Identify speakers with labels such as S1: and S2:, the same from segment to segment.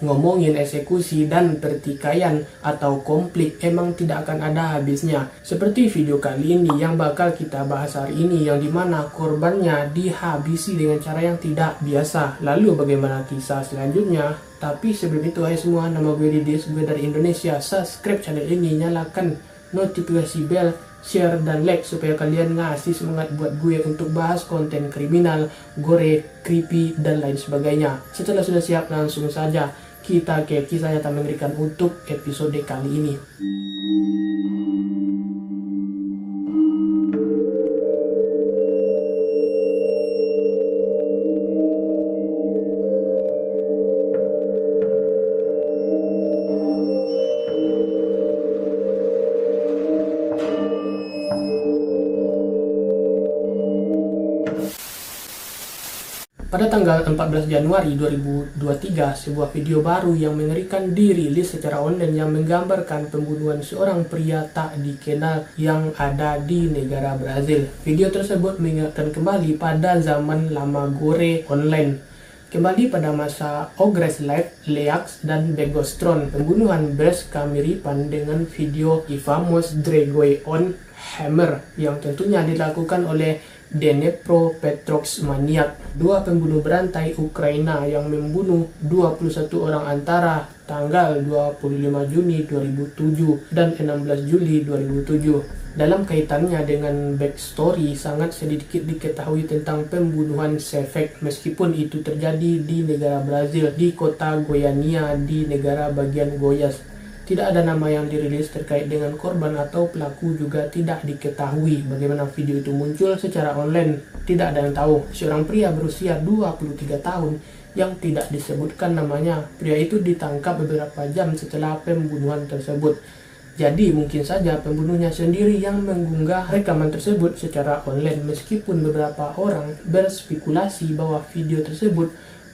S1: Ngomongin eksekusi dan pertikaian atau konflik emang tidak akan ada habisnya. Seperti video kali ini yang bakal kita bahas hari ini, yang dimana korbannya dihabisi dengan cara yang tidak biasa. Lalu bagaimana kisah selanjutnya? Tapi sebelum itu, hai semua, nama gue Didis, gue dari Indonesia. Subscribe channel ini, nyalakan notifikasi bell, share dan like supaya kalian ngasih semangat buat gue untuk bahas konten kriminal, gore, creepy, dan lain sebagainya. Setelah sudah siap, langsung saja kita ke kisah nyata mengerikan untuk episode kali ini. Pada tanggal 14 Januari 2023, sebuah video baru yang mengerikan dirilis secara online yang menggambarkan pembunuhan seorang pria tak dikenal yang ada di negara Brazil. Video tersebut mengingatkan kembali pada zaman lama gore online. Kembali pada masa Ogres Live, Leax, dan Begostron, pembunuhan berkemiripan dengan video Infamous Dragoy on Hammer yang tentunya dilakukan oleh Dnepro Petroxmaniak, dua pembunuh berantai Ukraina yang membunuh 21 orang antara tanggal 25 Juni 2007 dan 16 Juli 2007. Dalam kaitannya dengan backstory, sangat sedikit diketahui tentang pembunuhan Šefčík meskipun itu terjadi di negara Brazil, di kota Goiânia di negara bagian Goiás. Tidak ada nama yang dirilis terkait dengan korban atau pelaku, juga tidak diketahui bagaimana video itu muncul secara online. Tidak ada yang tahu. Seorang pria berusia 23 tahun yang tidak disebutkan namanya. Pria itu ditangkap beberapa jam setelah pembunuhan tersebut. Jadi mungkin saja pembunuhnya sendiri yang mengunggah rekaman tersebut secara online, meskipun beberapa orang berspekulasi bahwa video tersebut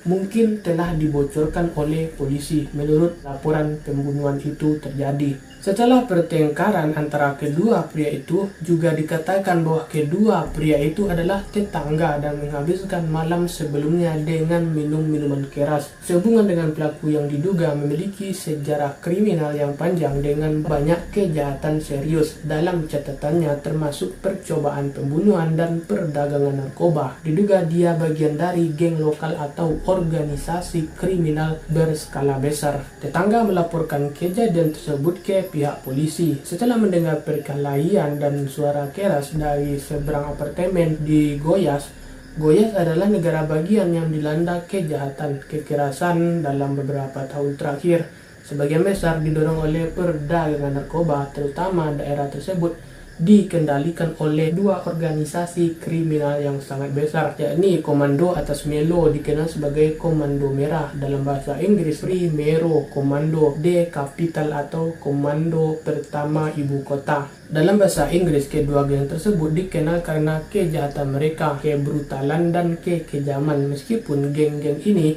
S1: mungkin telah dibocorkan oleh polisi menurut laporan pembunuhan itu terjadi. Setelah pertengkaran antara kedua pria itu, juga dikatakan bahwa kedua pria itu adalah tetangga dan menghabiskan malam sebelumnya dengan minum minuman keras. Sehubungan dengan pelaku yang diduga memiliki sejarah kriminal yang panjang dengan banyak kejahatan serius dalam catatannya, termasuk percobaan pembunuhan dan perdagangan narkoba. Diduga dia bagian dari geng lokal atau organisasi kriminal berskala besar. Tetangga melaporkan kejadian tersebut ke pihak polisi. Setelah mendengar perkelahian dan suara keras dari seberang apartemen di Goiás. Goiás adalah negara bagian yang dilanda kejahatan kekerasan dalam beberapa tahun terakhir. Sebagian besar didorong oleh perdagangan narkoba, terutama daerah tersebut dikendalikan oleh dua organisasi kriminal yang sangat besar, yakni Komando Atas Melo, dikenal sebagai Komando Merah, dalam bahasa Inggris Primero Komando de Capital atau Komando Pertama Ibu Kota. Dalam bahasa Inggris, kedua geng tersebut dikenal karena kejahatan mereka, kebrutalan dan kekejaman, meskipun geng-geng ini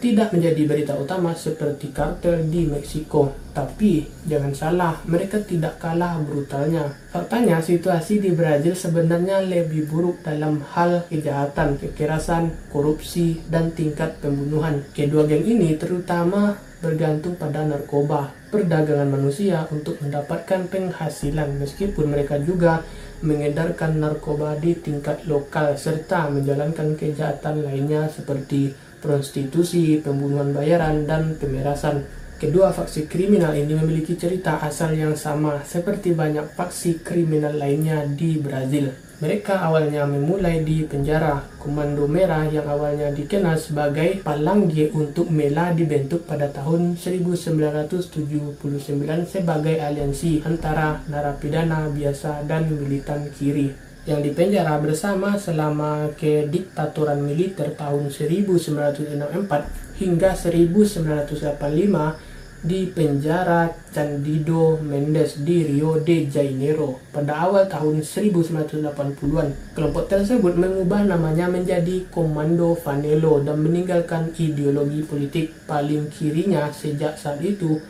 S1: tidak menjadi berita utama seperti kartel di Meksiko. Tapi jangan salah, mereka tidak kalah brutalnya. Faktanya, situasi di Brazil sebenarnya lebih buruk dalam hal kejahatan, kekerasan, korupsi, dan tingkat pembunuhan. Kedua geng ini terutama bergantung pada narkoba, perdagangan manusia untuk mendapatkan penghasilan, meskipun mereka juga mengedarkan narkoba di tingkat lokal serta menjalankan kejahatan lainnya seperti prostitusi, pembunuhan bayaran, dan pemerasan. Kedua faksi kriminal ini memiliki cerita asal yang sama seperti banyak faksi kriminal lainnya di Brazil. Mereka awalnya memulai di penjara. Komando Merah yang awalnya dikenal sebagai Palange untuk Mela dibentuk pada tahun 1979 sebagai aliansi antara narapidana biasa dan militan kiri, yang dipenjara bersama selama kediktaturan militer tahun 1964 hingga 1985 di penjara Cândido Mendes di Rio de Janeiro. Pada awal tahun 1980-an, kelompok tersebut mengubah namanya menjadi Komando Vanelo dan meninggalkan ideologi politik paling kirinya. Sejak saat itu,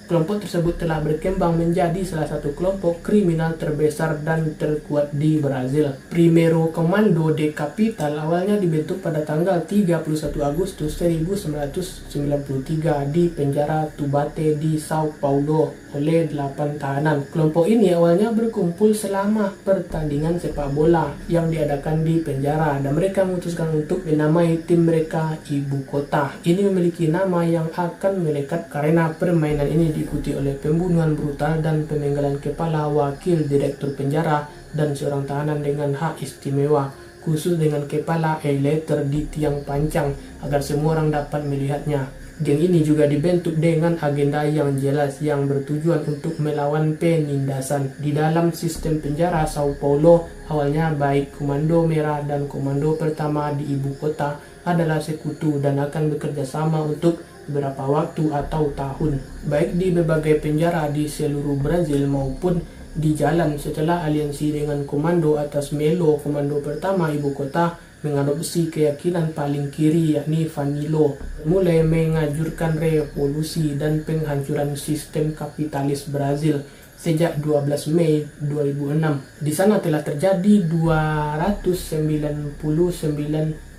S1: Kelompok tersebut telah berkembang menjadi salah satu kelompok kriminal terbesar dan terkuat di Brazil. Primeiro Comando de Capital awalnya dibentuk pada tanggal 31 Agustus 1993 di penjara Tubate di Sao Paulo oleh 8 tahanan. Kelompok ini awalnya berkumpul selama pertandingan sepak bola yang diadakan di penjara dan mereka memutuskan untuk menamai tim mereka Ibu Kota. Ini memiliki nama yang akan melekat karena permainan ini diikuti oleh pembunuhan brutal dan pemenggalan kepala wakil direktur penjara dan seorang tahanan dengan hak istimewa, khusus dengan kepala eyeliner di tiang pancang agar semua orang dapat melihatnya. Geng ini juga dibentuk dengan agenda yang jelas yang bertujuan untuk melawan penindasan. Di dalam sistem penjara Sao Paulo, awalnya baik Komando Merah dan Komando Pertama di Ibu Kota adalah sekutu dan akan bekerja sama untuk beberapa waktu atau tahun, baik di berbagai penjara di seluruh Brazil maupun di jalan. Setelah aliansi dengan Komando atas Melo, Komando Pertama Ibu Kota mengadopsi keyakinan paling kiri yakni Vanilo, mulai mengajurkan revolusi dan penghancuran sistem kapitalis Brazil sejak 12 Mei 2006. Di sana telah terjadi 299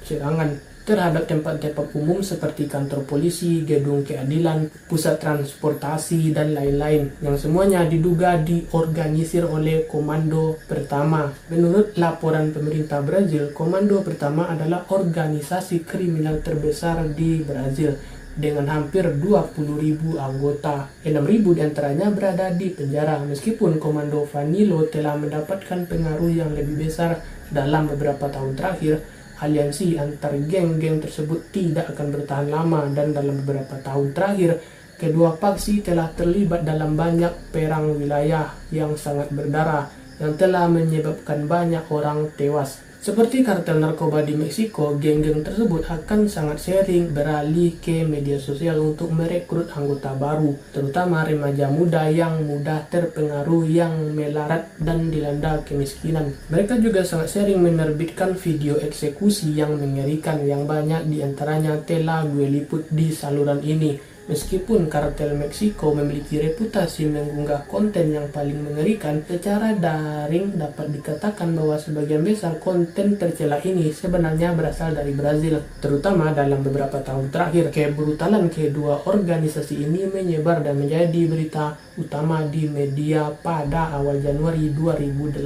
S1: serangan terhadap tempat-tempat umum seperti kantor polisi, gedung keadilan, pusat transportasi, dan lain-lain, yang semuanya diduga diorganisir oleh Komando Pertama. Menurut laporan pemerintah Brazil, Komando Pertama adalah organisasi kriminal terbesar di Brazil dengan hampir 20.000 anggota. 6.000 diantaranya berada di penjara. Meskipun Komando Vanilo telah mendapatkan pengaruh yang lebih besar dalam beberapa tahun terakhir, aliansi antar geng-geng tersebut tidak akan bertahan lama dan dalam beberapa tahun terakhir kedua faksi telah terlibat dalam banyak perang wilayah yang sangat berdarah yang telah menyebabkan banyak orang tewas. Seperti kartel narkoba di Meksiko, geng-geng tersebut akan sangat sering beralih ke media sosial untuk merekrut anggota baru, terutama remaja muda yang mudah terpengaruh, yang melarat dan dilanda kemiskinan. Mereka juga sangat sering menerbitkan video eksekusi yang mengerikan, yang banyak diantaranya telah gue liput di saluran ini. Meskipun kartel Meksiko memiliki reputasi mengunggah konten yang paling mengerikan, secara daring dapat dikatakan bahwa sebagian besar konten tercela ini sebenarnya berasal dari Brazil. Terutama dalam beberapa tahun terakhir, kebrutalan kedua organisasi ini menyebar dan menjadi berita utama di media pada awal Januari 2018.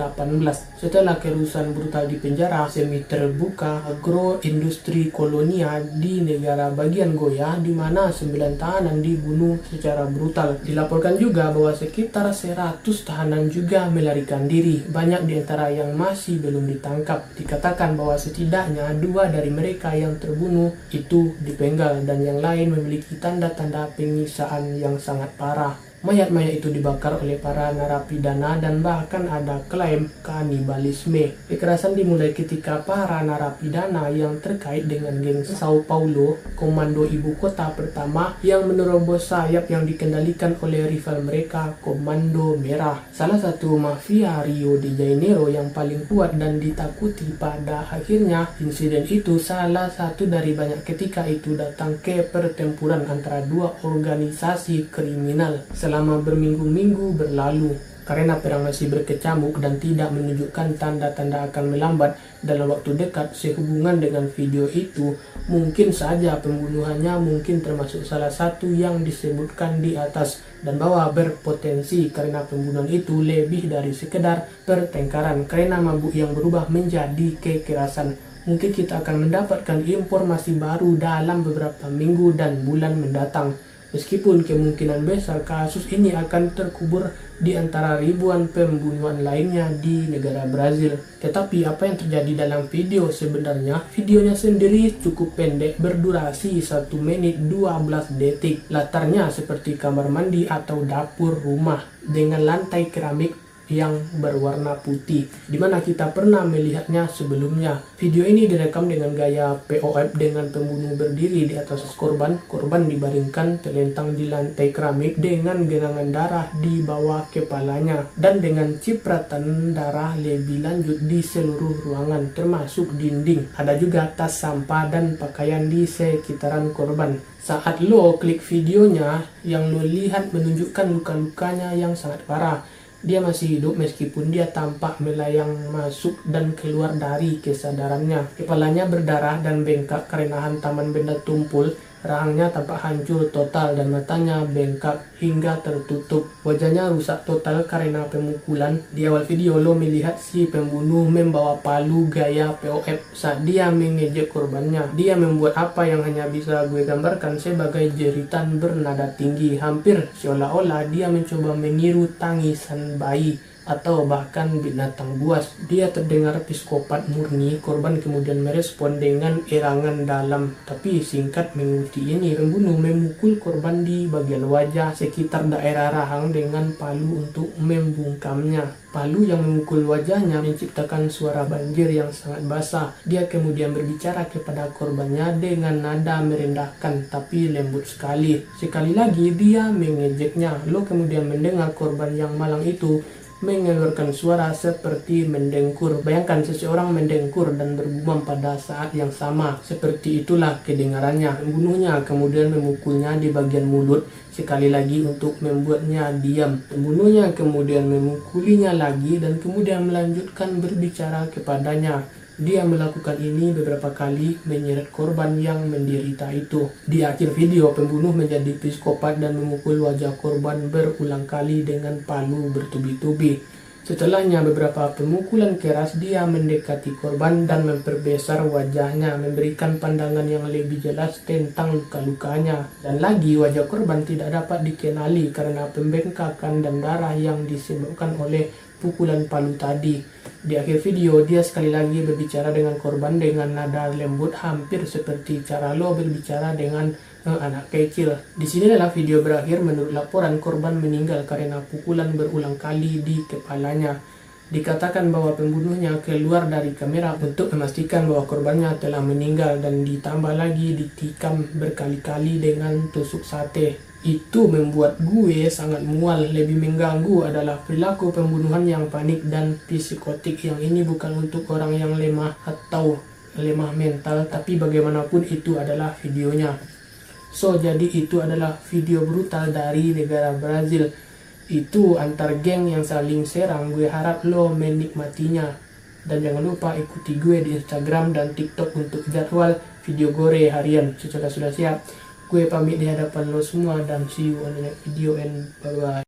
S1: Setelah kerusuhan brutal di penjara semi terbuka agroindustri Kolonia di negara bagian Goya, di mana 9 tahanan dibunuh secara brutal. Dilaporkan juga bahwa sekitar 100 tahanan juga melarikan diri. Banyak di antara yang masih belum ditangkap. Dikatakan bahwa setidaknya 2 dari mereka yang terbunuh itu dipenggal dan yang lain memiliki tanda-tanda penyiksaan yang sangat parah. Mayat-mayat itu dibakar oleh para narapidana dan bahkan ada klaim kanibalisme. Kekerasan dimulai ketika para narapidana yang terkait dengan geng Sao Paulo, Komando Ibu Kota Pertama, yang menerobos sayap yang dikendalikan oleh rival mereka, Komando Merah. Salah satu mafia Rio de Janeiro yang paling kuat dan ditakuti. Pada akhirnya, insiden itu salah satu dari banyak ketika itu datang ke pertempuran antara dua organisasi kriminal selama berminggu-minggu berlalu. Karena perang masih berkecamuk dan tidak menunjukkan tanda-tanda akan melambat dalam waktu dekat sehubungan dengan video itu, mungkin saja pembunuhannya mungkin termasuk salah satu yang disebutkan di atas, dan bahwa berpotensi karena pembunuhan itu lebih dari sekedar pertengkaran karena mabuk yang berubah menjadi kekerasan. Mungkin kita akan mendapatkan informasi baru dalam beberapa minggu dan bulan mendatang. Meskipun kemungkinan besar kasus ini akan terkubur di antara ribuan pembunuhan lainnya di negara Brazil. Tetapi apa yang terjadi dalam video sebenarnya? Videonya sendiri cukup pendek, berdurasi 1 menit 12 detik. Latarnya seperti kamar mandi atau dapur rumah dengan lantai keramik yang berwarna putih, dimana kita pernah melihatnya sebelumnya. Video ini direkam dengan gaya POV dengan pembunuh berdiri di atas korban. Korban dibaringkan terlentang di lantai keramik dengan genangan darah di bawah kepalanya dan dengan cipratan darah lebih lanjut di seluruh ruangan termasuk dinding. Ada juga tas sampah dan pakaian di sekitaran korban. Saat lo klik videonya, yang lo lihat menunjukkan luka-lukanya yang sangat parah. Dia masih hidup meskipun dia tampak melayang masuk dan keluar dari kesadarannya. Kepalanya berdarah dan bengkak karena hantaman benda tumpul. Rahangnya tampak hancur total dan matanya bengkak hingga tertutup. Wajahnya rusak total karena pemukulan. Di awal video lo melihat si pembunuh membawa palu gaya POV saat dia mengejek korbannya. Dia membuat apa yang hanya bisa gue gambarkan sebagai jeritan bernada tinggi. Hampir seolah-olah dia mencoba meniru tangisan bayi atau bahkan binatang buas. Dia terdengar psikopat murni. Korban kemudian merespon dengan erangan dalam, tapi singkat mengikuti ini, pembunuh memukul korban di bagian wajah sekitar daerah rahang dengan palu untuk membungkamnya. Palu yang memukul wajahnya menciptakan suara banjir yang sangat basah. Dia kemudian berbicara kepada korbannya dengan nada merendahkan tapi lembut sekali. Sekali lagi dia mengejeknya. Lo kemudian mendengar korban yang malang itu mengeluarkan suara seperti mendengkur. Bayangkan seseorang mendengkur dan bergumam pada saat yang sama. Seperti itulah kedengarannya. Pembunuhnya kemudian memukulnya di bagian mulut sekali lagi untuk membuatnya diam. Pembunuhnya kemudian memukulinya lagi dan kemudian melanjutkan berbicara kepadanya. Dia melakukan ini beberapa kali menyeret korban yang menderita itu. Di akhir video, pembunuh menjadi psikopat dan memukul wajah korban berulang kali dengan palu bertubi-tubi. Setelahnya beberapa pemukulan keras, dia mendekati korban dan memperbesar wajahnya, memberikan pandangan yang lebih jelas tentang luka-lukanya. Dan lagi, wajah korban tidak dapat dikenali karena pembengkakan dan darah yang disebabkan oleh pukulan palu tadi. Di akhir video, dia sekali lagi berbicara dengan korban dengan nada lembut, hampir seperti cara lo berbicara dengan anak kecil. Di sini adalah video berakhir. Menurut laporan, korban meninggal karena pukulan berulang kali di kepalanya. Dikatakan bahwa pembunuhnya keluar dari kamera untuk memastikan bahwa korbannya telah meninggal dan ditambah lagi ditikam berkali-kali dengan tusuk sate. Itu membuat gue sangat mual. Lebih mengganggu adalah perilaku pembunuhan yang panik dan psikotik. Yang ini bukan untuk orang yang lemah atau lemah mental, tapi bagaimanapun itu adalah videonya. So, jadi itu adalah video brutal dari negara Brazil. Itu antar geng yang saling serang. Gue harap lo menikmatinya. Dan jangan lupa ikuti gue di Instagram dan TikTok untuk jadwal video gore harian. Setelah sudah siap, gue pamit di hadapan lo semua dan see you on the next video and bye bye.